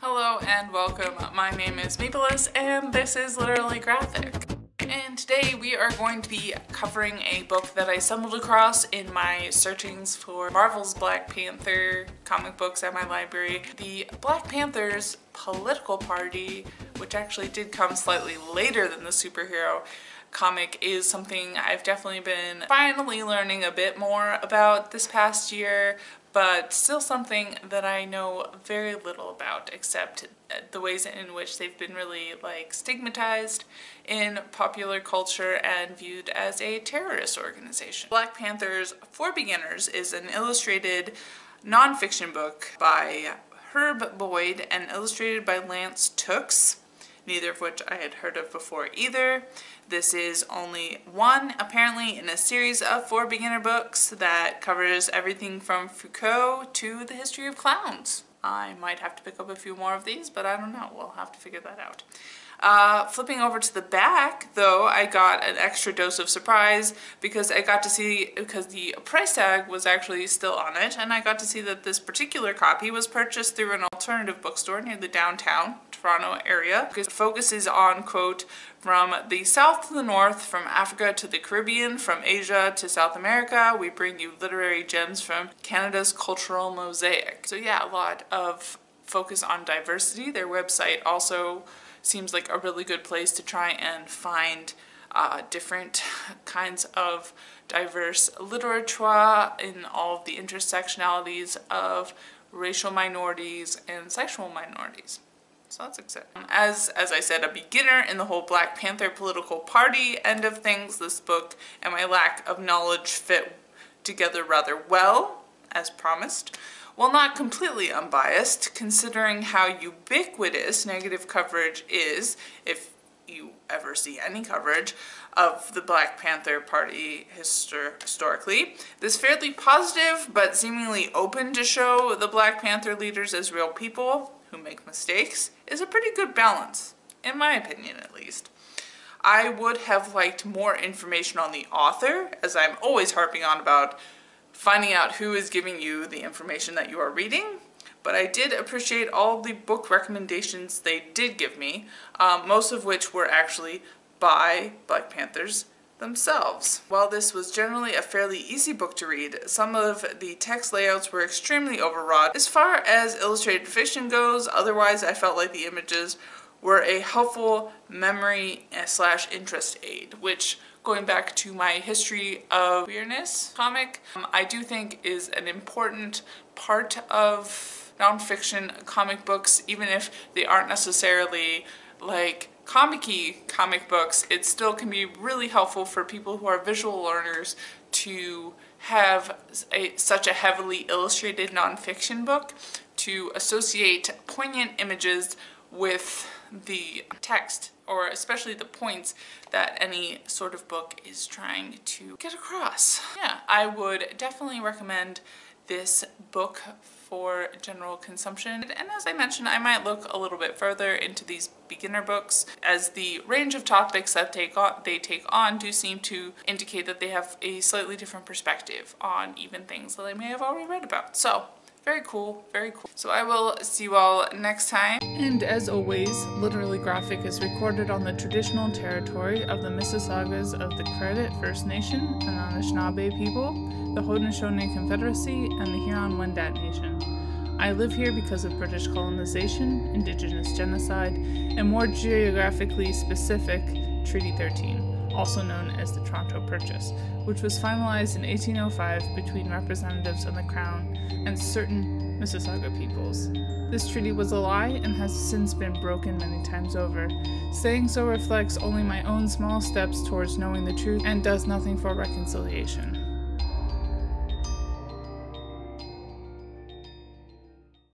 Hello and welcome. My name is Mapelis and this is Literally Graphic. And today we are going to be covering a book that I stumbled across in my searchings for Marvel's Black Panther comic books at my library. The Black Panther's political party, which actually did come slightly later than the superhero comic, is something I've definitely been finally learning a bit more about this past year, but still something that I know very little about, except the ways in which they've been really stigmatized in popular culture and viewed as a terrorist organization. Black Panthers For Beginners is an illustrated nonfiction book by Herb Boyd and illustrated by Lance Tooks, neither of which I had heard of before either. This is only one, apparently, in a series of 4 beginner books that covers everything from Foucault to the history of clowns. I might have to pick up a few more of these, but I don't know. We'll have to figure that out. Flipping over to the back, though, I got an extra dose of surprise because I got to see, because the price tag was actually still on it, and I got to see that this particular copy was purchased through an alternative bookstore near the downtown Toronto area. It focuses on, quote, "From the south to the north, from Africa to the Caribbean, from Asia to South America, we bring you literary gems from Canada's cultural mosaic." So yeah, a lot of focus on diversity. Their website also seems like a really good place to try and find different kinds of diverse literature in all of the intersectionalities of racial minorities and sexual minorities. So that's exciting. As I said, a beginner in the whole Black Panther political party end of things, this book and my lack of knowledge fit together rather well, as promised. While not completely unbiased, considering how ubiquitous negative coverage is, if you ever see any coverage of the Black Panther Party historically, this fairly positive but seemingly open to show the Black Panther leaders as real people who make mistakes is a pretty good balance, in my opinion at least. I would have liked more information on the author, as I'm always harping on about finding out who is giving you the information that you are reading, but I did appreciate all the book recommendations they did give me, most of which were actually by Black Panthers themselves. While this was generally a fairly easy book to read, some of the text layouts were extremely overwrought. As far as illustrated fiction goes, otherwise I felt like the images were a helpful memory / interest aid, which, going back to my history of queerness comic, I do think is an important part of nonfiction comic books, even if they aren't necessarily comic-y comic books. It still can be really helpful for people who are visual learners to have such a heavily illustrated nonfiction book to associate poignant images with the text, or especially the points that any sort of book is trying to get across. Yeah, I would definitely recommend this book for general consumption. And as I mentioned, I might look a little bit further into these beginner books, as the range of topics that they take on do seem to indicate that they have a slightly different perspective on even things that I may have already read about. So very cool, very cool. So I will see you all next time. And as always, Literally Graphic is recorded on the traditional territory of the Mississaugas of the Credit First Nation and Anishinaabe people, the Haudenosaunee Confederacy, and the Huron-Wendat Nation. I live here because of British colonization, Indigenous genocide, and more geographically specific, Treaty 13, also known as the Toronto Purchase, which was finalized in 1805 between representatives of the Crown and certain Mississauga peoples. This treaty was a lie and has since been broken many times over. Saying so reflects only my own small steps towards knowing the truth and does nothing for reconciliation.